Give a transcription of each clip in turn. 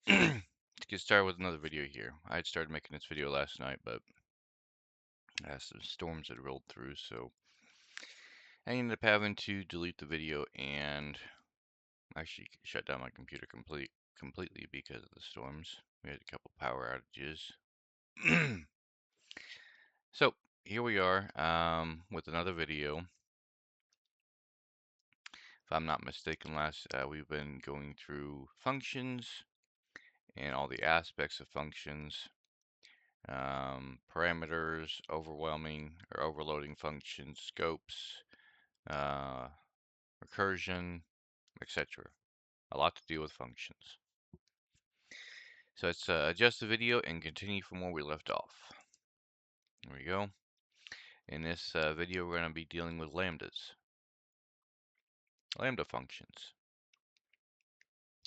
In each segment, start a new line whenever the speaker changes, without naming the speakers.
To get started with another video here. I had started making this video last night, but some storms had rolled through, so I ended up having to delete the video and actually shut down my computer completely because of the storms. We had a couple power outages. So here we are with another video. If I'm not mistaken, we've been going through functions and all the aspects of functions. Parameters, overwhelming or overloading functions, scopes, uh, recursion, etc. A lot to deal with functions. So let's adjust the video and continue from where we left off. There we go. In this video, we're going to be dealing with lambdas, lambda functions.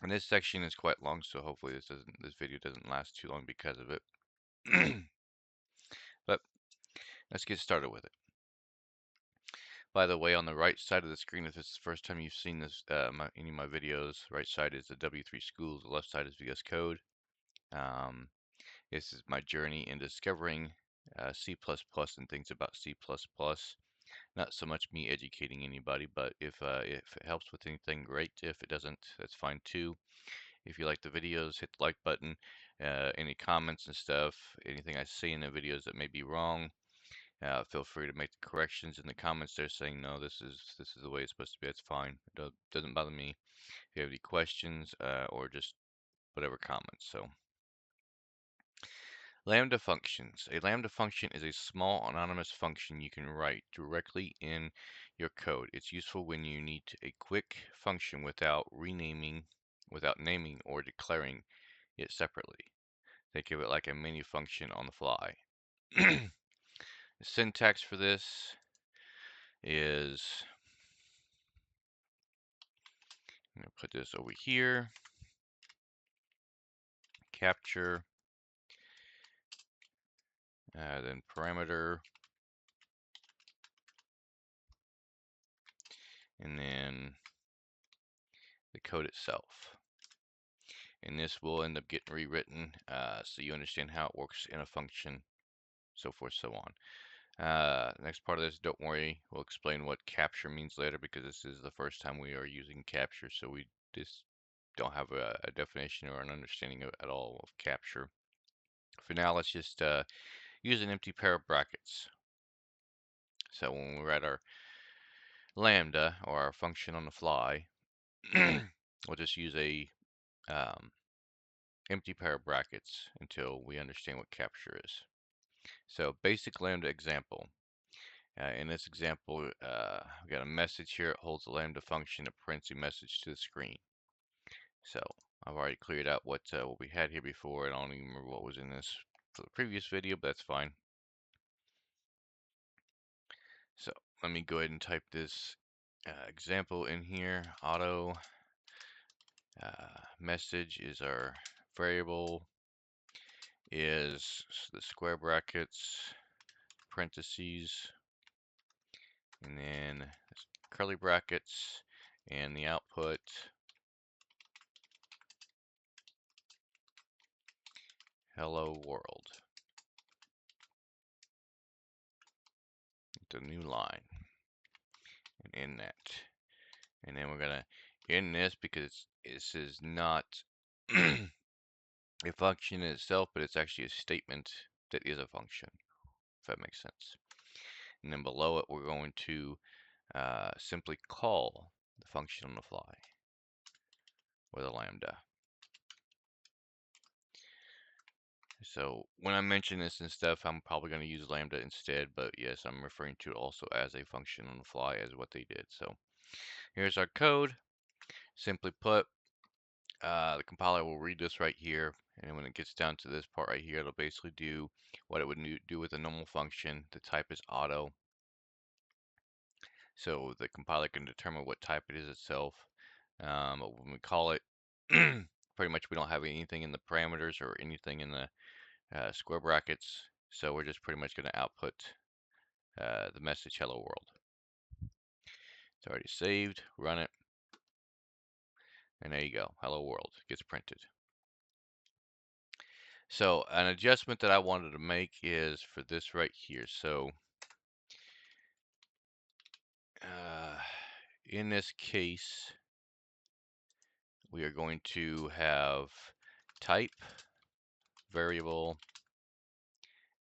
And this section is quite long, so hopefully this video doesn't last too long because of it. But let's get started with it. By the way, on the right side of the screen, if this is the first time you've seen this, any of my videos, right side is the W3 schools, the left side is VS Code. This is my journey in discovering C++ and things about C++. Not so much me educating anybody, but if it helps with anything, great. If it doesn't, that's fine too. If you like the videos, hit the like button. Any comments and stuff, anything I say in the videos that may be wrong, feel free to make the corrections in the comments there, saying no, this is the way it's supposed to be. That's fine. It doesn't bother me. If you have any questions or just whatever comments. So, lambda functions. A lambda function is a small anonymous function you can write directly in your code. It's useful when you need a quick function without naming or declaring it separately. Think of it like a menu function on the fly. The syntax for this is, I'm going to put this over here, capture, then parameter, and then the code itself. And this will end up getting rewritten so you understand how it works in a function, so forth, so on. Next part of this, don't worry, we'll explain what capture means later because this is the first time we are using capture, so we just don't have a definition or an understanding at all of capture. For now, let's just use an empty pair of brackets. So when we write our lambda or our function on the fly, we'll just use a empty pair of brackets until we understand what capture is. So basic lambda example. In this example, we got a message here. It holds a lambda function. It prints a message to the screen. So I've already cleared out what we had here before. I don't even remember what was in this for the previous video, but that's fine. So let me go ahead and type this example in here. Auto message is our variable, is the square brackets, parentheses, and then curly brackets, and the output hello world. The new line, and in that, and then we're gonna end this because this is not a function in itself, but it's actually a statement that is a function, if that makes sense. And then below it, we're going to simply call the function on the fly with a lambda. So when I mention this and stuff, I'm probably going to use lambda instead, but yes, I'm referring to it also as a function on the fly as what they did. So here's our code. Simply put, the compiler will read this right here, and when it gets down to this part right here, it'll basically do what it would do with a normal function. The type is auto, so the compiler can determine what type it is itself. But when we call it, pretty much we don't have anything in the parameters or anything in the square brackets, so we're just pretty much going to output the message hello world. It's already saved, run it, and there you go, hello world gets printed. So an adjustment that I wanted to make is for this right here. So in this case, we are going to have type variable.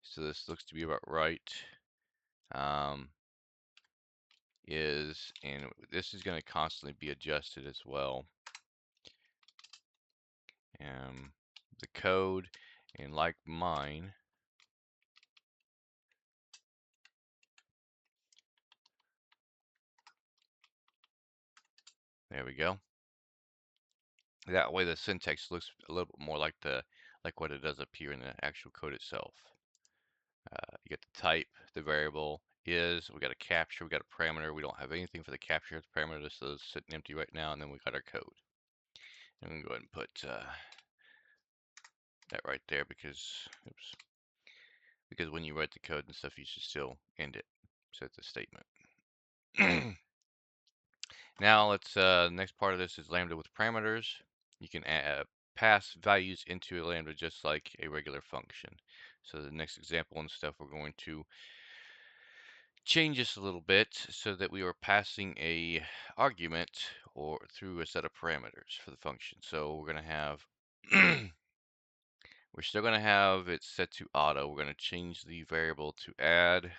So this looks to be about right. And this is going to constantly be adjusted as well. The code, and like mine, there we go. That way the syntax looks a little bit more like what it does up here in the actual code itself. You get the type, the variable is, we got a capture, we got a parameter. We don't have anything for the capture of the parameter, so it's sitting empty right now, and then we got our code. And we can go ahead and put that right there because, oops, because when you write the code and stuff, you should still end it. So it's a statement. Now let's, next part of this is lambda with parameters. You can pass values into a lambda just like a regular function. So the next example and stuff, we're going to change this a little bit so that we are passing a argument or through a set of parameters for the function. So we're going to have, we're still going to have it set to auto. We're going to change the variable to add,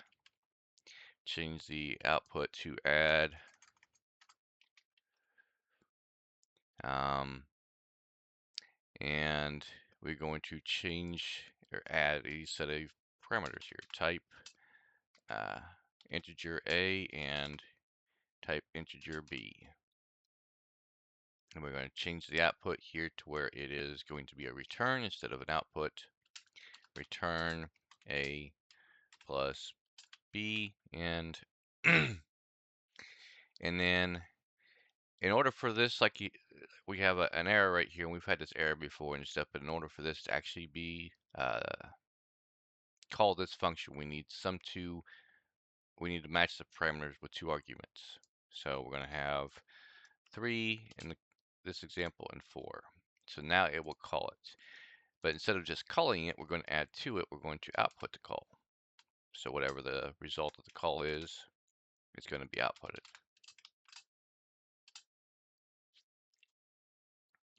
change the output to add. And we're going to change or add a set of parameters here. Type integer A and type integer B. And we're going to change the output here to where it is going to be a return instead of an output. Return A plus B, and and then in order for this, like we have an error right here, and we've had this error before and stuff, but in order for this to actually be call this function, we need to match the parameters with two arguments. So we're going to have 3 in this example and 4. So now it will call it. But instead of just calling it, we're going to add to it, we're going to output the call. So whatever the result of the call is, it's going to be outputted.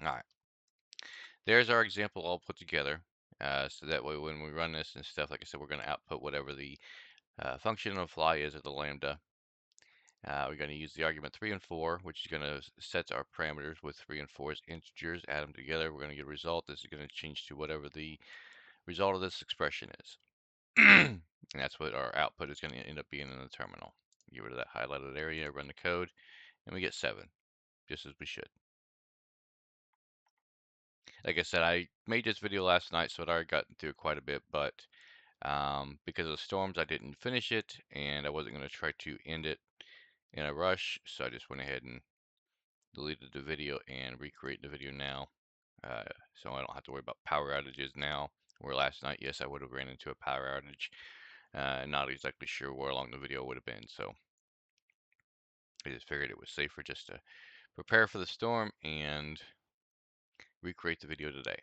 All right. There's our example all put together. So that way when we run this and stuff, like I said, we're going to output whatever the function on the fly is of the lambda. We're going to use the argument 3 and 4, which is going to set our parameters with 3 and 4 as integers, add them together. We're going to get a result. This is going to change to whatever the result of this expression is. And that's what our output is going to end up being in the terminal. Get rid of that highlighted area, run the code, and we get 7, just as we should. Like I said, I made this video last night, so I'd already gotten through it quite a bit, but because of the storms, I didn't finish it, and I wasn't going to try to end it in a rush, so I just went ahead and deleted the video and recreate the video now, so I don't have to worry about power outages now. Where last night, yes, I would have ran into a power outage, not exactly sure where along the video would have been, so I just figured it was safer just to prepare for the storm and recreate the video today.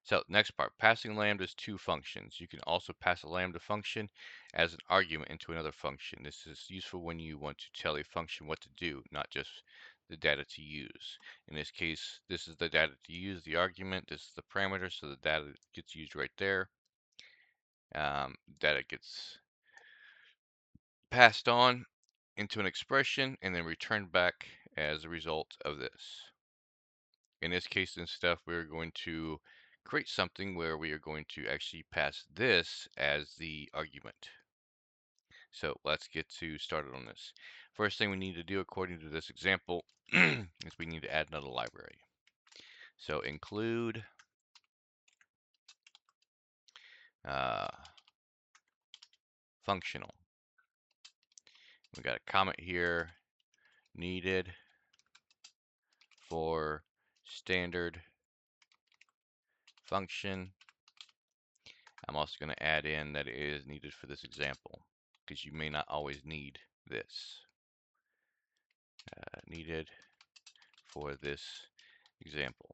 So next part, passing lambdas to functions. You can also pass a lambda function as an argument into another function. This is useful when you want to tell a function what to do, not just the data to use. In this case, this is the data to use, the argument, this is the parameter, so the data gets used right there. Data gets passed on into an expression and then returned back as a result of this. In this case and stuff, we're going to create something where we are going to actually pass this as the argument. So let's get started on this. First thing we need to do according to this example is we need to add another library. So include functional. We got a comment here, needed for standard function. I'm also going to add in that it is needed for this example, because you may not always need this. Needed for this example.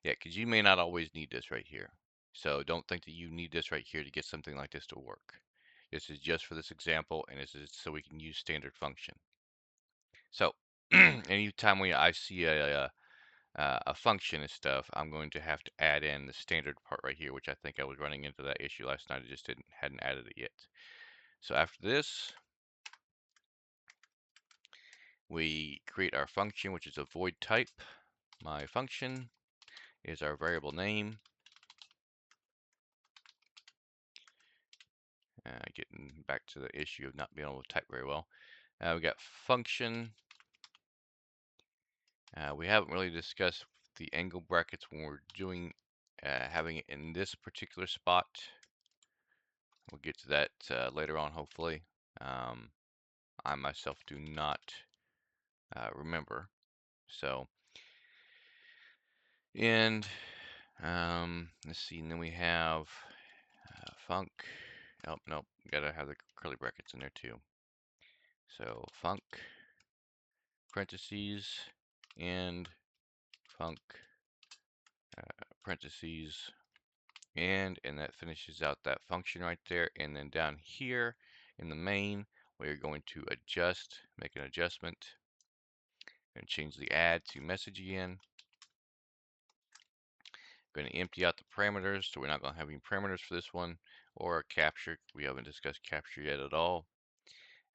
Yeah, because you may not always need this right here. So don't think that you need this right here to get something like this to work. This is just for this example, and this is so we can use standard function. So anytime I see a function and stuff, I'm going to have to add in the standard part right here, which I think I was running into that issue last night. I just hadn't added it yet. So after this, we create our function, which is a void type. My function is our variable name. Getting back to the issue of not being able to type very well. We got function. We haven't really discussed the angle brackets when we're doing having it in this particular spot. We'll get to that later on, hopefully. I myself do not remember. So, and let's see, and then we have func. Oh, nope, gotta have the curly brackets in there too. So, func, parentheses, and func, parentheses, and that finishes out that function right there. And then down here in the main, we're going to make an adjustment, and change the add to message again. Going to empty out the parameters, so we're not going to have any parameters for this one, or capture. We haven't discussed capture yet at all.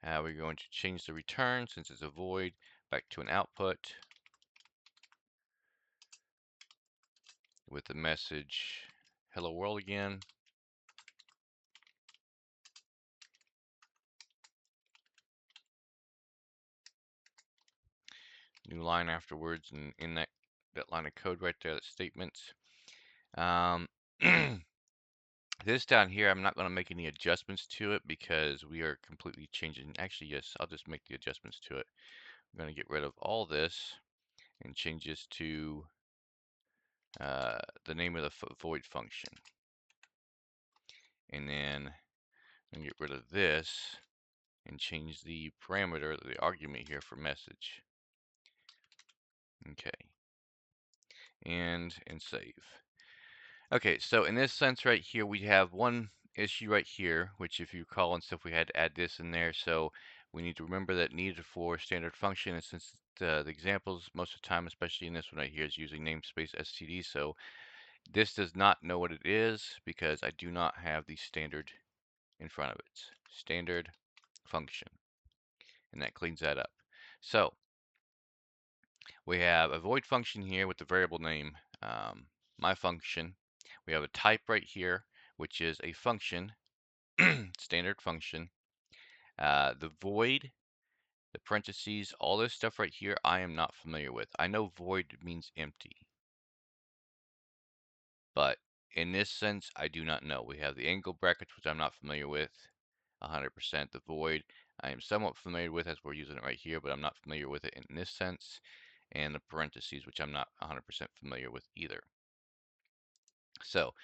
We're going to change the return, since it's a void, back to an output with the message hello world again. New line afterwards, and in that line of code right there, that statement. This down here, I'm not going to make any adjustments to it because we are completely changing. Actually, yes, I'll just make the adjustments to it. I'm going to get rid of all this and change this to the name of the void function. And then I'm going to get rid of this and change the parameter, the argument here for message. Okay. And save. Okay, so in this sense right here, we have one issue right here, which if you recall and stuff, we had to add this in there. So we need to remember that needed for standard function, and since the examples most of the time, especially in this one right here, is using namespace std. So this does not know what it is because I do not have the standard in front of it. Standard function. And that cleans that up. So we have a void function here with the variable name, my function. We have a type right here, which is a function, standard function. The void, the parentheses, all this stuff right here, I am not familiar with. I know void means empty, but in this sense, I do not know. We have the angle brackets, which I'm not familiar with 100%. The void, I am somewhat familiar with as we're using it right here, but I'm not familiar with it in this sense. And the parentheses, which I'm not 100% familiar with either. So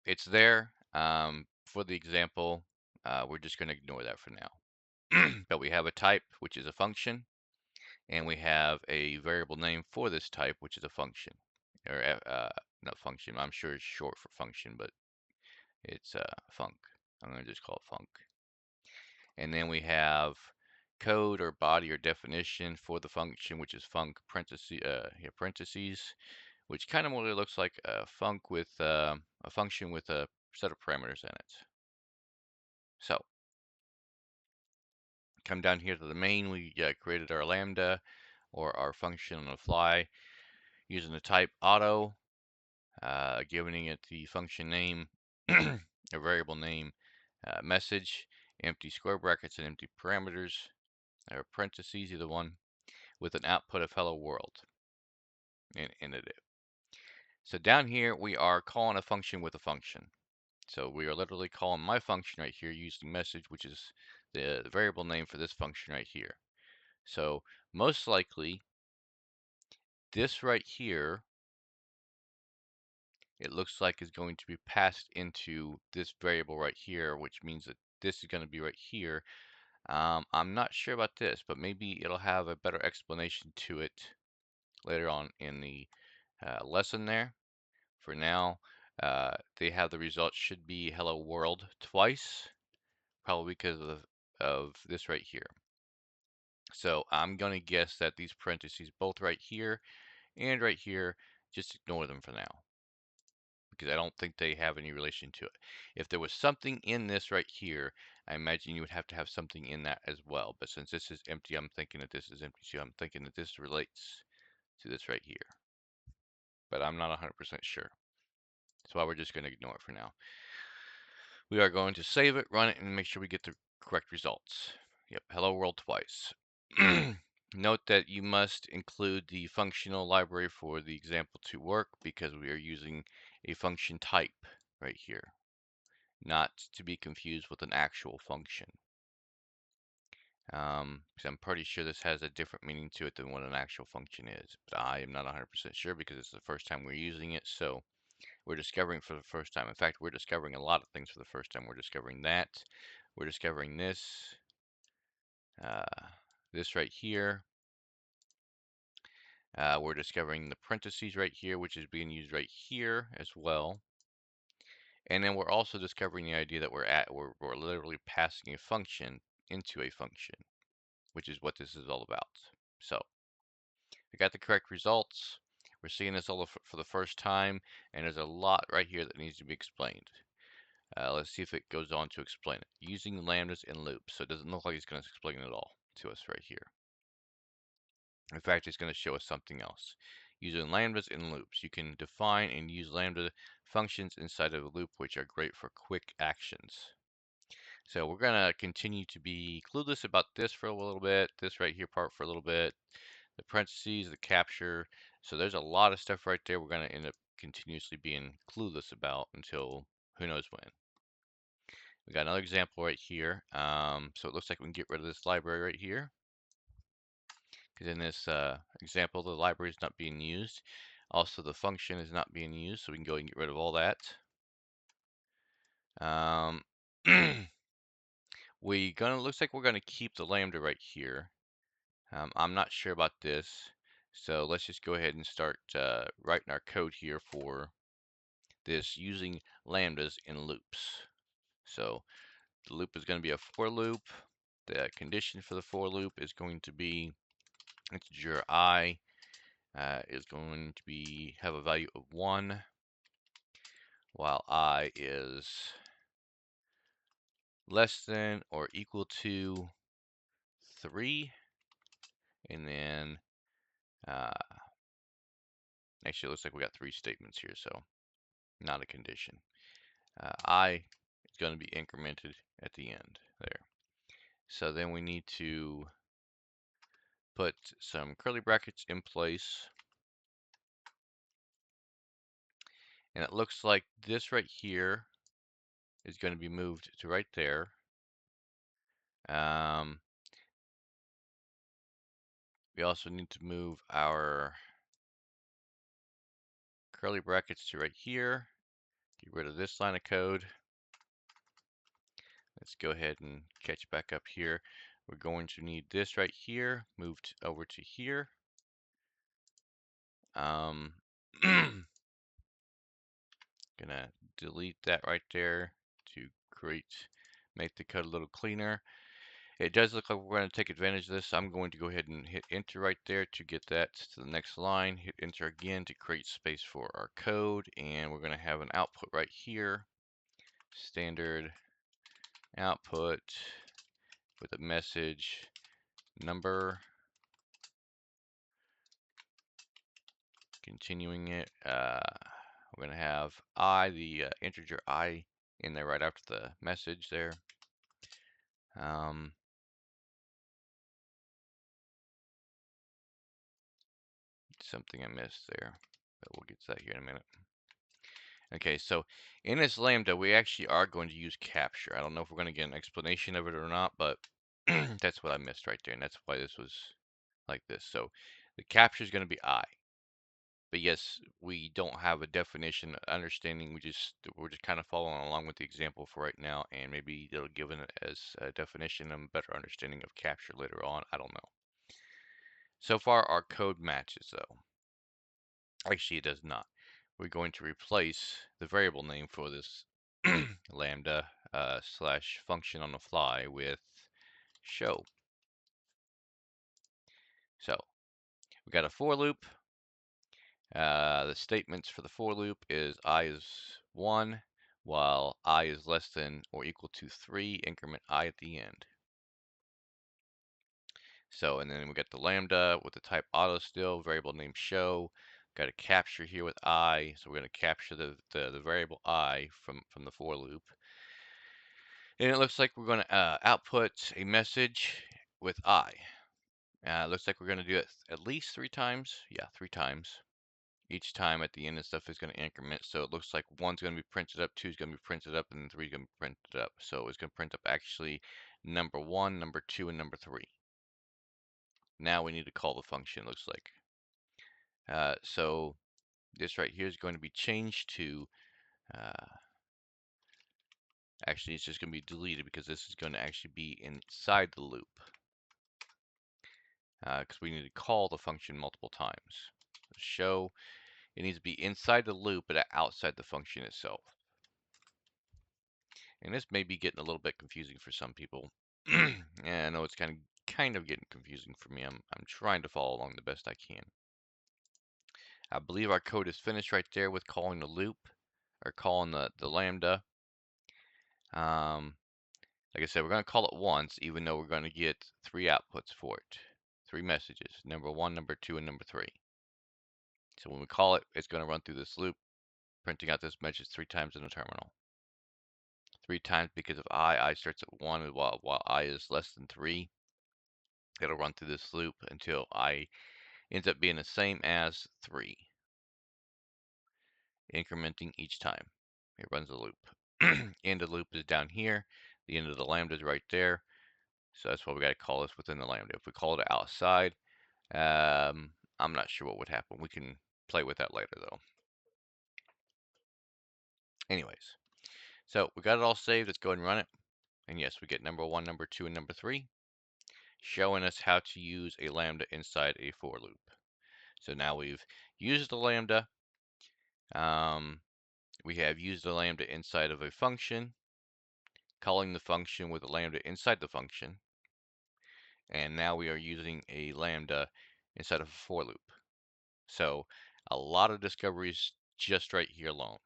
it's there for the example. We're just going to ignore that for now. But we have a type, which is a function, and we have a variable name for this type, which is a function, or not function. I'm sure it's short for function, but it's func. I'm going to just call it func. And then we have code or body or definition for the function, which is func parentheses, which kind of more looks like a func with a function with a set of parameters in it. So come down here to the main, we created our lambda or our function on the fly using the type auto, giving it the function name, a variable name, message, empty square brackets and empty parameters, or parentheses, either one, with an output of hello world in it. So down here, we are calling a function with a function. So we are literally calling my function right here using message, which is the variable name for this function right here. So most likely, this right here, it looks like is going to be passed into this variable right here, which means that this is going to be right here. I'm not sure about this, but maybe it'll have a better explanation to it later on in the lesson there. For now, they have the results should be hello world twice, probably because of this right here. So I'm going to guess that these parentheses, both right here and right here, just ignore them for now, because I don't think they have any relation to it. If there was something in this right here, I imagine you would have to have something in that as well. But since this is empty, I'm thinking that this is empty, so I'm thinking that this relates to this right here. But I'm not 100% sure. That's why we're just going to ignore it for now. We are going to save it, run it, and make sure we get the correct results. Yep, hello world twice. Note that you must include the functional library for the example to work, because we are using a function type right here, not to be confused with an actual function. Because I'm pretty sure this has a different meaning to it than what an actual function is, but I am not 100% sure because it's the first time we're using it, so we're discovering for the first time. In fact, we're discovering a lot of things for the first time. We're discovering that. We're discovering this. Uh, this right here. We're discovering the parentheses right here, which is being used right here as well. And then we're also discovering the idea that we're literally passing a function into a function, which is what this is all about. So we got the correct results. We're seeing this all for the first time, and there's a lot right here that needs to be explained. Let's see if it goes on to explain it. Using lambdas and loops. So it doesn't look like it's going to explain it all to us right here. In fact, it's going to show us something else. Using lambdas and loops. You can define and use lambda functions inside of a loop, which are great for quick actions. So we're going to continue to be clueless about this for a little bit, this right here part for a little bit, the parentheses, the capture. So there's a lot of stuff right there we're going to end up continuously being clueless about until who knows when. We got another example right here. So it looks like we can get rid of this library right here, because in this example, the library is not being used. Also, the function is not being used, so we can go and get rid of all that. Looks like we're gonna keep the lambda right here. I'm not sure about this, so let's just go ahead and start writing our code here for this using lambdas in loops. So the loop is going to be a for loop. The condition for the for loop is going to be integer I is going to have a value of 1, while I is less than or equal to 3. And then actually it looks like we got 3 statements here, so not a condition. I is going to be incremented at the end there. So then we need to put some curly brackets in place. And it looks like this right here is going to be moved to right there. We also need to move our curly brackets to right here. Get rid of this line of code. Let's go ahead and catch back up here. We're going to need this right here moved over to here. Gonna delete that right there to make the code a little cleaner. It does look like we're going to take advantage of this. I'm going to go ahead and hit enter right there to get that to the next line. Hit enter again to create space for our code. And we're going to have an output right here. Standard output with a message number. Continuing it. We're going to have I, the integer I, in there right after the message there. Something I missed there, but we'll get to that here in a minute. Okay, so in this lambda, we actually are going to use capture. I don't know if we're going to get an explanation of it or not, but that's what I missed right there, and that's why this was like this. So the capture is going to be I. But yes, we don't have a definition, understanding. We're just kind of following along with the example for right now, and maybe it'll give it as a definition and better understanding of capture later on. I don't know. So far, our code matches though. Actually, it does not. We're going to replace the variable name for this lambda slash function on the fly with show. So we got a for loop. The statements for the for loop is I is 1, while I is less than or equal to 3, increment I at the end. So, and then we got the lambda with the type auto still, variable name show. Got a capture here with I, so we're going to capture the variable I from the for loop. And it looks like we're going to output a message with I. It looks like we're going to do it at least 3 times. Yeah, 3 times. Each time at the end and stuff is going to increment. So it looks like 1's going to be printed up, 2's going to be printed up, and 3's going to be printed up. So it's going to print up actually number 1, number 2, and number 3. Now we need to call the function, looks like. So this right here is going to be changed to, actually it's just going to be deleted because this is going to actually be inside the loop. Because we need to call the function multiple times. Show, it needs to be inside the loop but outside the function itself. And this may be getting a little bit confusing for some people. Yeah, I know it's kind of getting confusing for me. I'm trying to follow along the best I can. I believe our code is finished right there with calling the loop or calling the lambda. Like I said, we're going to call it once, even though we're going to get 3 outputs for it. 3 messages, number 1, number 2, and number 3. So when we call it, it's going to run through this loop, printing out this message 3 times in the terminal. 3 times because of I starts at 1, while I is less than 3. It'll run through this loop until I ends up being the same as 3, incrementing each time. It runs the loop. End of the loop is down here. The end of the lambda is right there. So that's why we got to call this within the lambda. If we call it outside, I'm not sure what would happen. We can play with that later, though. Anyways, so we got it all saved. Let's go ahead and run it. And yes, we get number 1, number 2, and number 3, showing us how to use a lambda inside a for loop. So now we've used the lambda. We have used the lambda inside of a function, calling the function with a lambda inside the function. And now we are using a lambda inside of a for loop. So a lot of discoveries just right here alone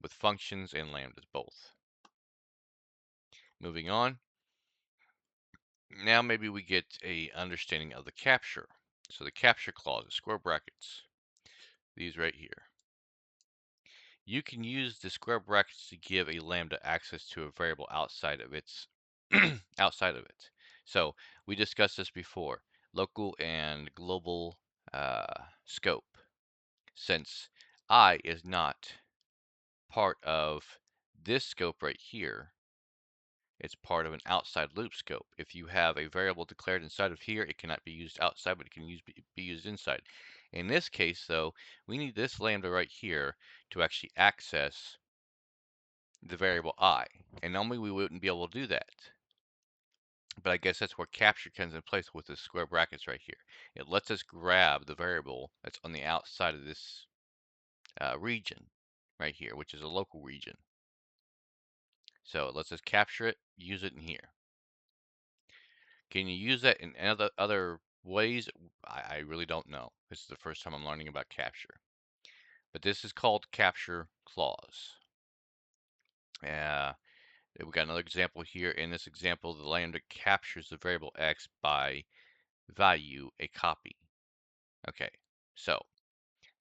with functions and lambdas both. Moving on. Now maybe we get a understanding of the capture. So the capture clauses, square brackets, these right here. You can use the square brackets to give a lambda access to a variable outside of its outside of it. So we discussed this before, local and global scope. Since I is not part of this scope right here, it's part of an outside loop scope. If you have a variable declared inside of here, it cannot be used outside, but it can be used inside. In this case, though, we need this lambda right here to actually access the variable I. And normally we wouldn't be able to do that. But I guess that's where capture comes in place with the square brackets right here. It lets us grab the variable that's on the outside of this region right here, which is a local region. So it lets us capture it, use it in here. Can you use that in other ways? I really don't know. This is the first time I'm learning about capture. But this is called capture clause. We got another example here. In this example, the lambda captures the variable x by value a copy. Okay, so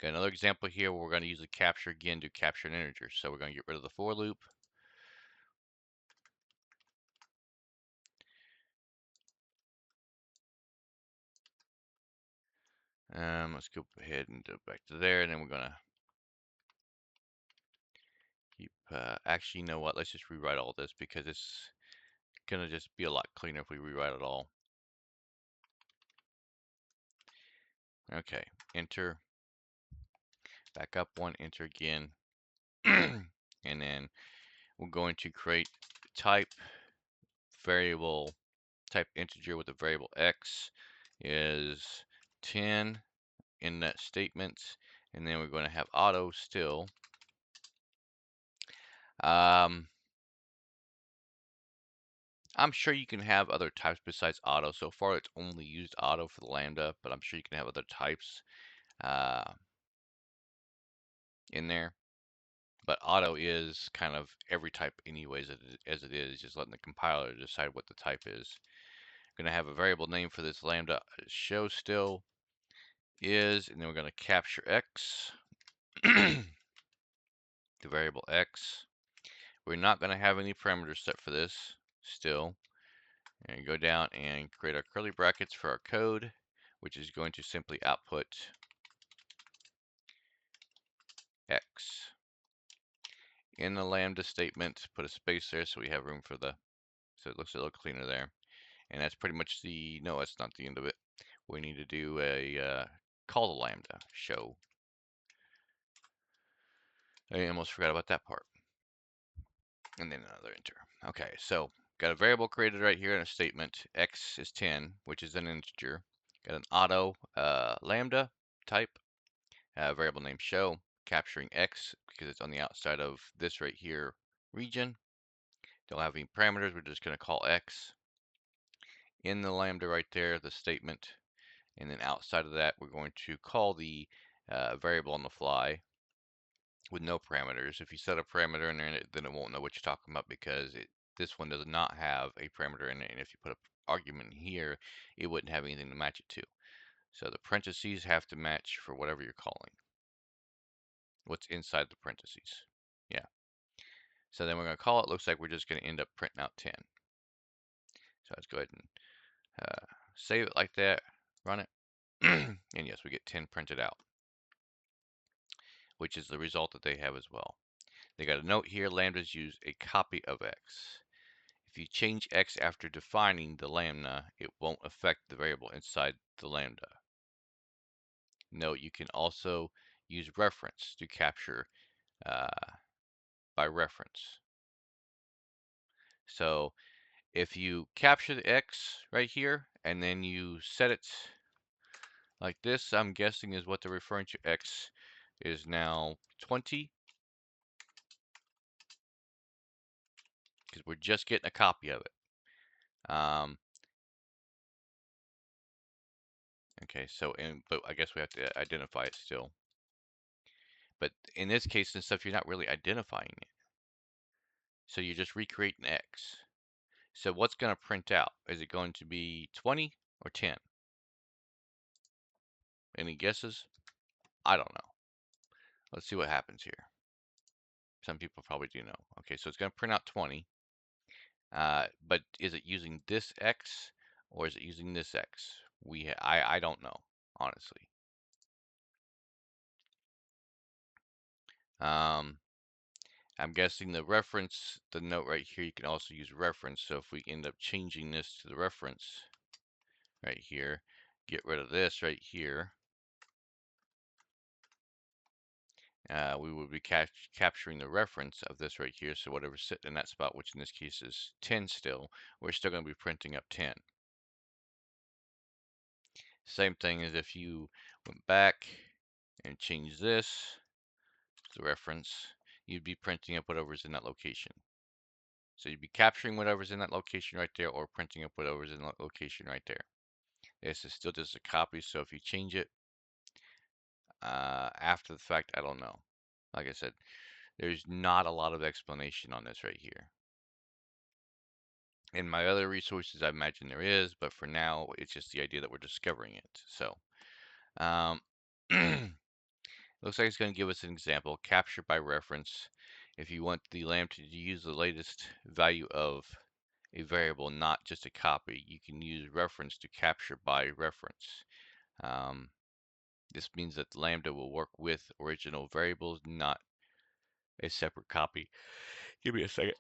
got another example here where we're going to use the capture again to capture an integer. So we're going to get rid of the for loop. Let's go ahead and go back to there, and then we're going to keep, actually, you know what? Let's just rewrite all this because it's going to just be a lot cleaner if we rewrite it all. Okay, enter, back up 1, enter again, and then we're going to create type variable, type integer with the variable x is 10 in that statement, And then we're going to have auto still. I'm sure you can have other types besides auto. So far, it's only used auto for the lambda, but I'm sure you can have other types in there. But auto is kind of every type anyways as it is, just letting the compiler decide what the type is. Going to have a variable name for this lambda show still is, and then we're going to capture x, the variable x. We're not going to have any parameters set for this still. And go down and create our curly brackets for our code, which is going to simply output x. In the lambda statement, put a space there so we have room for so it looks a little cleaner there. And that's pretty much no, that's not the end of it. We need to do a call the lambda show. I almost forgot about that part. And then another enter. Okay, so got a variable created right here in a statement. X is 10, which is an integer. Got an auto lambda type, variable name show, capturing X because it's on the outside of this right here region. Don't have any parameters. We're just going to call X. In the lambda right there, the statement. And then outside of that, we're going to call the variable on the fly with no parameters. If you set a parameter in there, then it won't know what you're talking about because this one does not have a parameter in it. And if you put an argument here, it wouldn't have anything to match it to. So the parentheses have to match for whatever you're calling. What's inside the parentheses. Yeah. So then we're going to call it. Looks like we're just going to end up printing out 10. So let's go ahead and save it like that. Run it. And yes, we get 10 printed out, which is the result that they have as well. They got a note here, lambdas use a copy of x. If you change x after defining the lambda, it won't affect the variable inside the lambda. Note, you can also use reference to capture by reference. So if you capture the x right here, and then you set it like this, I'm guessing is what they're referring to. X is now 20. Because we're just getting a copy of it. Okay, so but I guess we have to identify it still. But in this case and stuff, you're not really identifying it. So you're just recreating X. So what's going to print out? Is it going to be 20 or 10? Any guesses? I don't know. Let's see what happens here. Some people probably do know. Okay, so it's going to print out 20. But is it using this X or is it using this X? I don't know, honestly. I'm guessing the reference, the note right here, you can also use reference. So if we end up changing this to the reference right here, get rid of this right here, we would be capturing the reference of this right here. So whatever's sitting in that spot, which in this case is 10 still, we're still going to be printing up 10. Same thing as if you went back and changed this to the reference, you'd be printing up whatever's in that location. So you'd be capturing whatever's in that location right there or printing up whatever's in that location right there. This is still just a copy, so if you change it after the fact, I don't know. Like I said, there's not a lot of explanation on this right here. In my other resources, I imagine there is, but for now, it's just the idea that we're discovering it. So, looks like it's going to give us an example, capture by reference. If you want the lambda to use the latest value of a variable, not just a copy, you can use reference to capture by reference. This means that lambda will work with original variables, not a separate copy. Give me a second.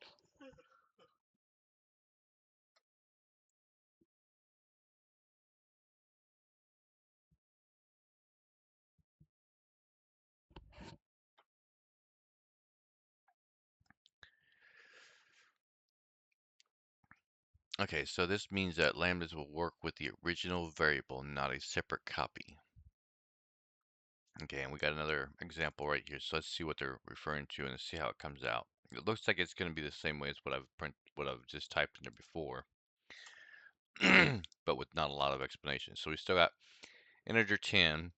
Okay, so this means that lambdas will work with the original variable, not a separate copy. Okay, and we got another example right here. So let's see what they're referring to and see how it comes out. It looks like it's going to be the same way as what I've just typed in there before, but with not a lot of explanation. So we still got integer 10.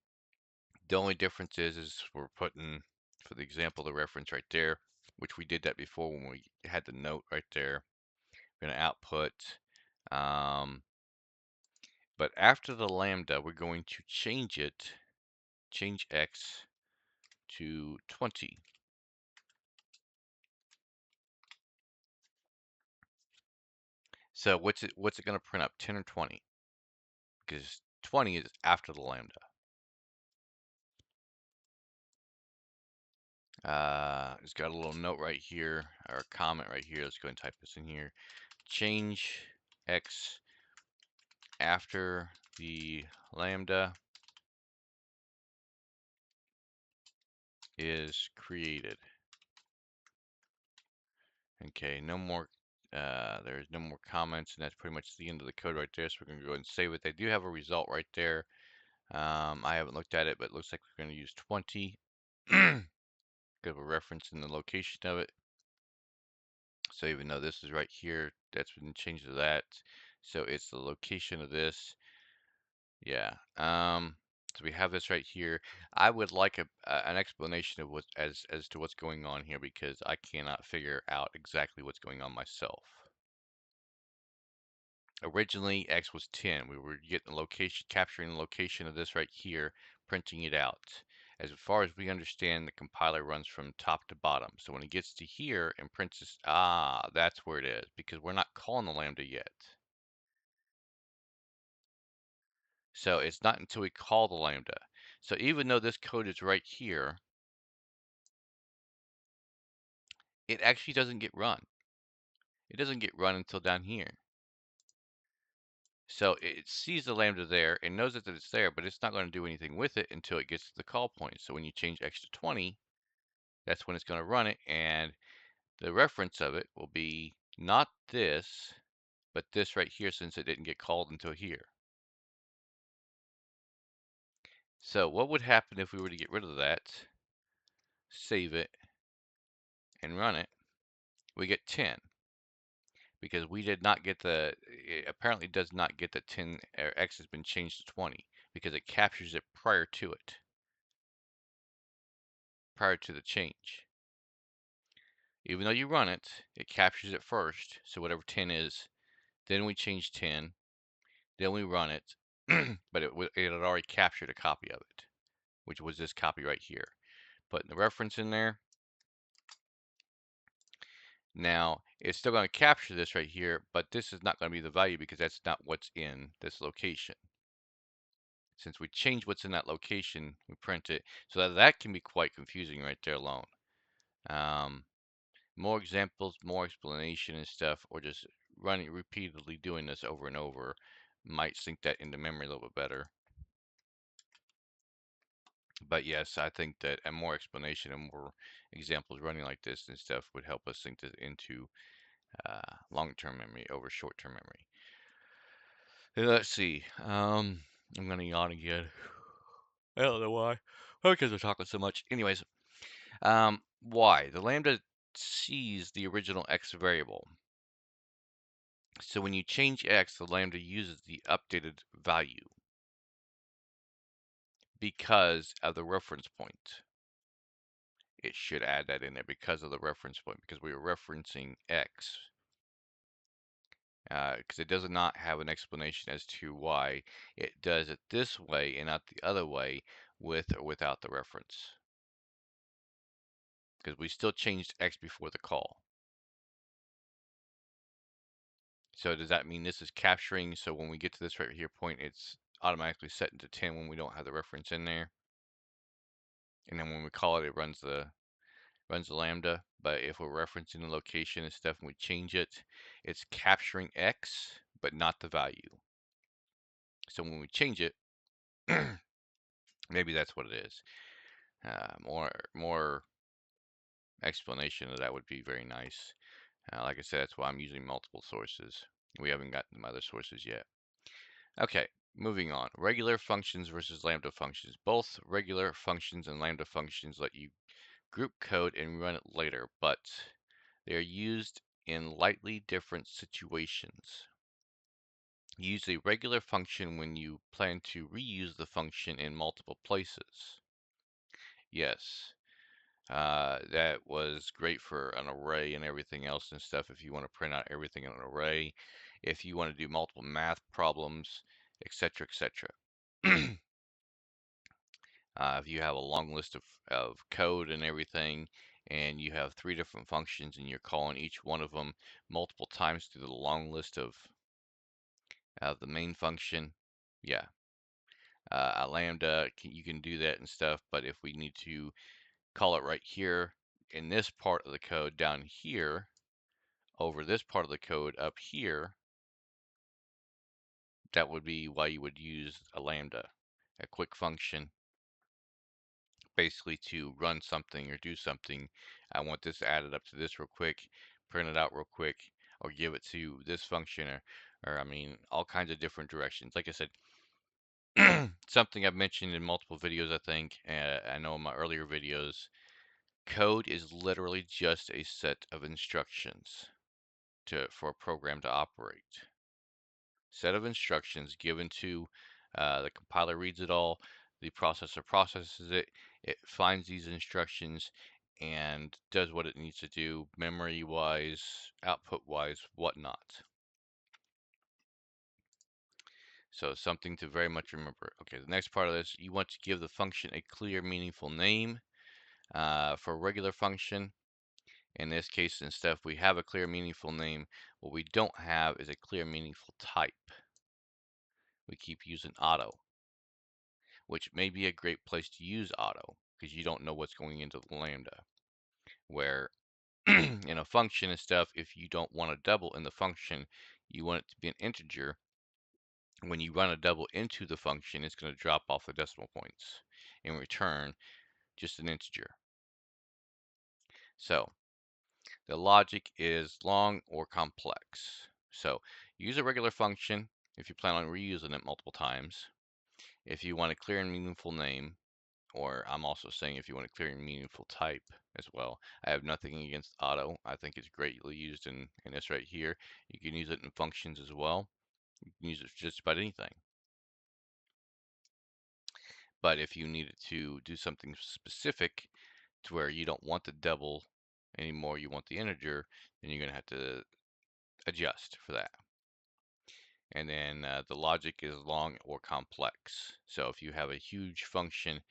The only difference is we're putting, for the example, the reference right there, which we did that before when we had the note right there. We're going to output, um, but after the lambda, we're going to change x to 20. So what's it going to print up, 10 or 20? Because 20 is after the lambda. It's got a little note right here, or a comment right here. Let's go and type this in here. Change x after the lambda is created. Okay, no more, there's no more comments, and that's pretty much the end of the code right there. So we're going to go ahead and save it. They do have a result right there. I haven't looked at it, but it looks like we're going to use 20. Give a reference in the location of it. So even though this is right here, that's been changed to that. So it's the location of this. Yeah. So we have this right here. I would like an explanation of what as to what's going on here, because I cannot figure out exactly what's going on myself. Originally, X was 10. We were getting the location, capturing the location of this right here, printing it out. As far as we understand, the compiler runs from top to bottom. So when it gets to here and prints this, that's where it is, because we're not calling the lambda yet. So it's not until we call the lambda. So even though this code is right here, it actually doesn't get run. It doesn't get run until down here. So it sees the lambda there and knows that it's there, but it's not going to do anything with it until it gets to the call point. So when you change x to 20, that's when it's going to run it, and the reference of it will be not this, but this right here, since it didn't get called until here. So what would happen if we were to get rid of that, save it, and run it? We get 10. Because we did not get it apparently does not get the 10, or x has been changed to 20, because it captures it prior to the change. Even though you run it, it captures it first, so whatever 10 is, then we change 10, then we run it, but it had already captured a copy of it, which was this copy right here. Putting the reference in there. Now, it's still going to capture this right here, but this is not going to be the value, because that's not what's in this location. Since we change what's in that location, we print it. So that can be quite confusing right there alone. More examples, more explanation and stuff, or just running repeatedly doing this over and over might sink that into memory a little bit better. But yes, I think that a more explanation and more examples running like this and stuff would help us sink this into long-term memory over short-term memory. Let's see. I'm gonna yawn again. I don't know why. Probably because we're talking so much. Anyways, why? The lambda sees the original x variable. So when you change x, the lambda uses the updated value because of the reference point. It should add that in there because of the reference point, because we were referencing x. Because it does not have an explanation as to why it does it this way and not the other way with or without the reference. Because we still changed x before the call. So does that mean this is capturing, so when we get to this right here point, it's automatically set into 10 when we don't have the reference in there? And then when we call it, it runs the lambda. But if we're referencing the location and stuff and we change it, it's capturing x, but not the value. So when we change it, maybe that's what it is. More explanation of that would be very nice. Like I said, that's why I'm using multiple sources. We haven't gotten my other sources yet. Okay, moving on. Regular functions versus lambda functions. Both regular functions and lambda functions let you group code and run it later, but they are used in slightly different situations. Use a regular function when you plan to reuse the function in multiple places. Yes, that was great for an array and everything else and stuff if you want to print out everything in an array, if you want to do multiple math problems, etc., etc. If you have a long list of code and everything, and you have 3 different functions and you're calling each one of them multiple times through the long list of the main function, yeah, a lambda, you can do that and stuff, but if we need to call it right here in this part of the code down here, over this part of the code up here, that would be why you would use a lambda, a quick function, basically to run something or do something. I want this added up to this real quick, print it out real quick, or give it to this function, or I mean, all kinds of different directions. Like I said, something I've mentioned in multiple videos, I think, I know in my earlier videos, code is literally just a set of instructions for a program to operate. Set of instructions given to the compiler reads it all, the processor processes it, it finds these instructions and does what it needs to do, memory wise, output wise, whatnot. So something to very much remember. Okay, the next part of this, you want to give the function a clear, meaningful name. For a regular function, in this case and stuff, we have a clear, meaningful name. What we don't have is a clear, meaningful type. We keep using auto, which may be a great place to use auto because you don't know what's going into the lambda. Where in a function and stuff, if you don't want a double in the function, you want it to be an integer. When you run a double into the function, it's going to drop off the decimal points and return just an integer. So the logic is long or complex. So use a regular function if you plan on reusing it multiple times. If you want a clear and meaningful name, or I'm also saying if you want a clear and meaningful type as well. I have nothing against auto. I think it's greatly used in this right here. You can use it in functions as well. You can use it for just about anything. But if you needed to do something specific to where you don't want the double anymore, you want the integer, then you're going to have to adjust for that. And then the logic is long or complex. So if you have a huge function,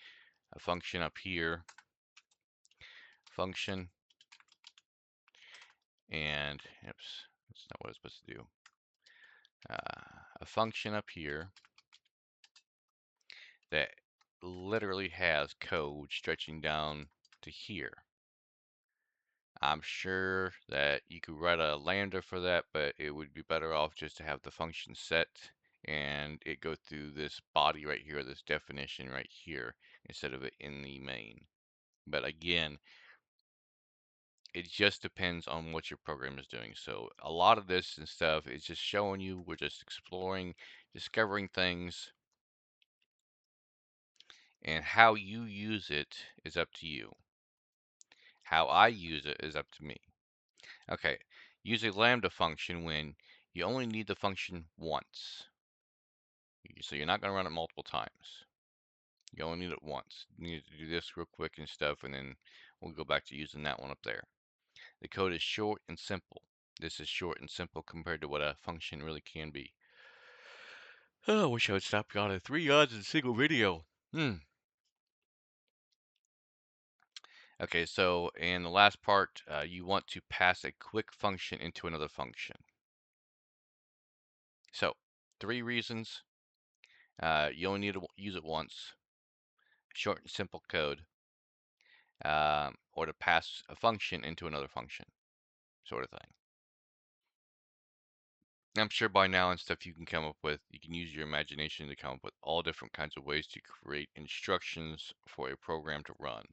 a function up here, function, and oops, that's not what it's supposed to do. A function up here that literally has code stretching down to here. I'm sure that you could write a lambda for that, but it would be better off just to have the function set and it go through this body right here, this definition right here, instead of it in the main. But again, it just depends on what your program is doing. So a lot of this and stuff is just showing you, we're just exploring, discovering things, and how you use it is up to you. How I use it is up to me. Okay, use a lambda function when you only need the function once. So you're not going to run it multiple times. You only need it once. You need to do this real quick and stuff, and then we'll go back to using that one up there. The code is short and simple. This is short and simple compared to what a function really can be. Oh, I wish I would stop y'all at 3 odds in a single video. Okay, so in the last part, you want to pass a quick function into another function. So, 3 reasons. You only need to use it once. Short and simple code. Or to pass a function into another function, sort of thing. I'm sure by now and stuff you can use your imagination to come up with all different kinds of ways to create instructions for a program to run.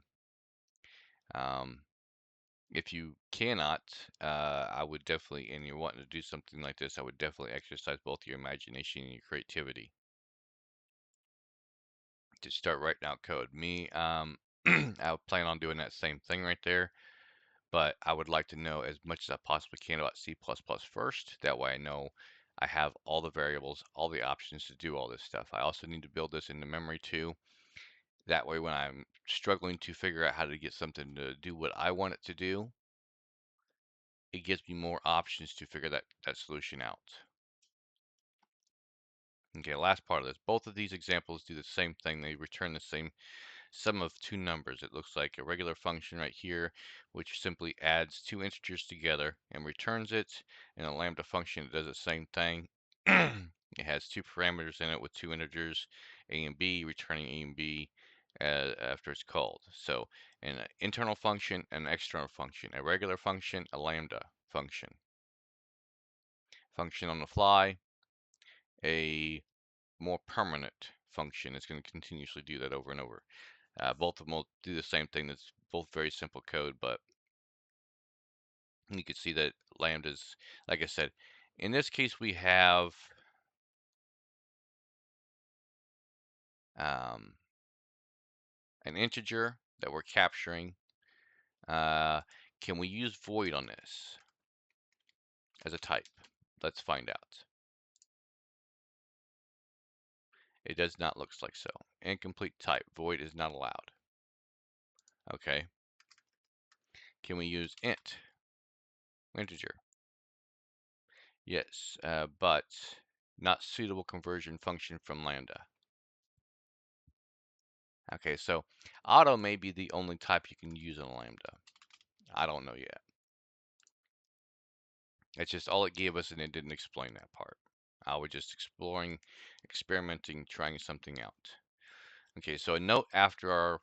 If you cannot, I would definitely, and you're wanting to do something like this, I would definitely exercise both your imagination and your creativity to start writing out code. Me, I would plan on doing that same thing right there, but I would like to know as much as I possibly can about C++ first. That way I know I have all the variables, all the options to do all this stuff. I also need to build this into memory too. That way when I'm struggling to figure out how to get something to do what I want it to do, it gives me more options to figure that solution out. Okay, last part of this. Both of these examples do the same thing. They return the same sum of two numbers. It looks like a regular function right here, which simply adds two integers together and returns it. And a lambda function, it does the same thing. It has two parameters in it with two integers, a and b, returning a and b after it's called. So an internal function, an external function, a regular function, a lambda function. Function on the fly, a more permanent function. It's going to continuously do that over and over. Both of them will do the same thing. That's both very simple code, but you can see that lambdas, like I said, in this case we have um, an integer that we're capturing. Can we use void on this as a type? Let's find out. It does not look like so. Incomplete type. Void is not allowed. Okay. Can we use int? Integer. Yes, but not suitable conversion function from lambda. Okay, so auto may be the only type you can use in lambda. I don't know yet. It's just all it gave us and it didn't explain that part. I was just exploring, experimenting, trying something out. Okay, so a note after our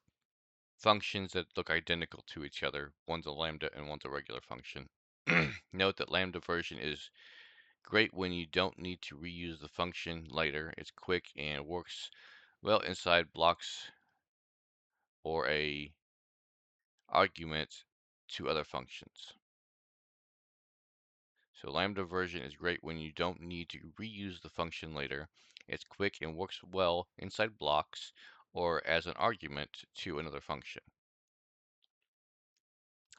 functions that look identical to each other. One's a lambda and one's a regular function. Note that lambda version is great when you don't need to reuse the function later. It's quick and works well inside blocks or a argument to other functions. So lambda version is great when you don't need to reuse the function later. It's quick and works well inside blocks or as an argument to another function.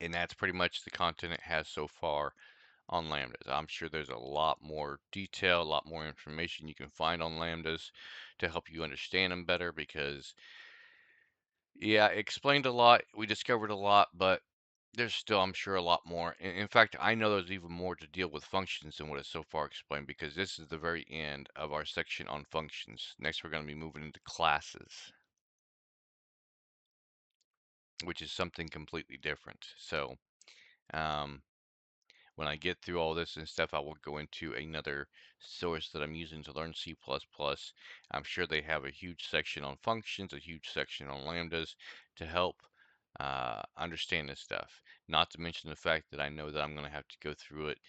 And that's pretty much the content it has so far on lambdas. I'm sure there's a lot more detail, a lot more information you can find on lambdas to help you understand them better because, yeah, it explained a lot. We discovered a lot, but there's still, I'm sure, a lot more. In fact, I know there's even more to deal with functions than what is so far explained because this is the very end of our section on functions. Next, we're going to be moving into classes, which is something completely different. So, um, when I get through all this and stuff, I will go into another source that I'm using to learn C++. I'm sure they have a huge section on functions, a huge section on lambdas to help understand this stuff. Not to mention the fact that I know that I'm going to have to go through it.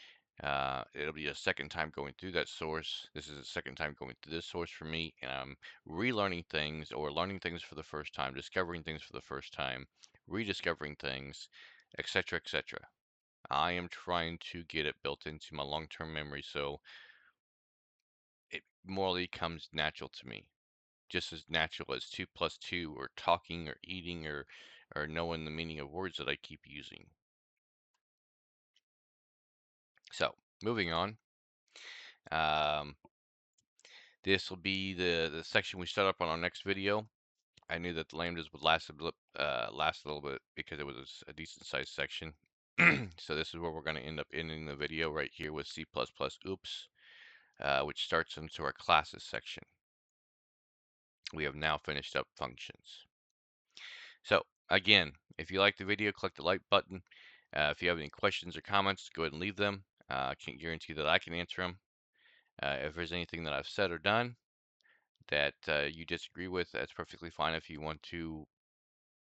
It'll be a second time going through that source. This is a second time going through this source for me, and I'm relearning things or learning things for the first time, discovering things for the first time, rediscovering things, etc., etc. I am trying to get it built into my long-term memory so it morally comes natural to me. Just as natural as 2 plus 2 or talking or eating or knowing the meaning of words that I keep using. So, moving on. Um, this will be the section we start up on our next video. I knew that the lambdas would last a little bit because it was a decent sized section. So this is where we're going to end up ending the video right here with C++ oops. Which starts into our classes section. We have now finished up functions. So again, if you like the video, click the like button. If you have any questions or comments, go ahead and leave them. I can't guarantee that I can answer them. If there's anything that I've said or done that you disagree with, that's perfectly fine. If you want to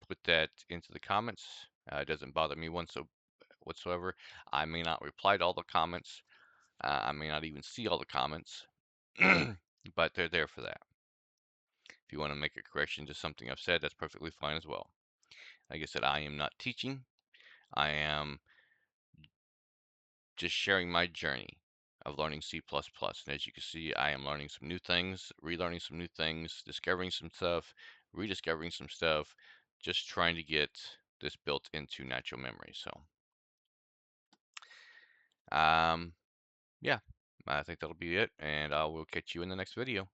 put that into the comments, it doesn't bother me whatsoever. I may not reply to all the comments. I may not even see all the comments, but they're there for that. If you want to make a correction to something I've said, that's perfectly fine as well. Like I said, I am not teaching. I am just sharing my journey of learning C++. And as you can see, I am learning some new things, relearning some new things, discovering some stuff, rediscovering some stuff, just trying to get this built into natural memory. So, um, yeah, I think that'll be it, and I will catch you in the next video.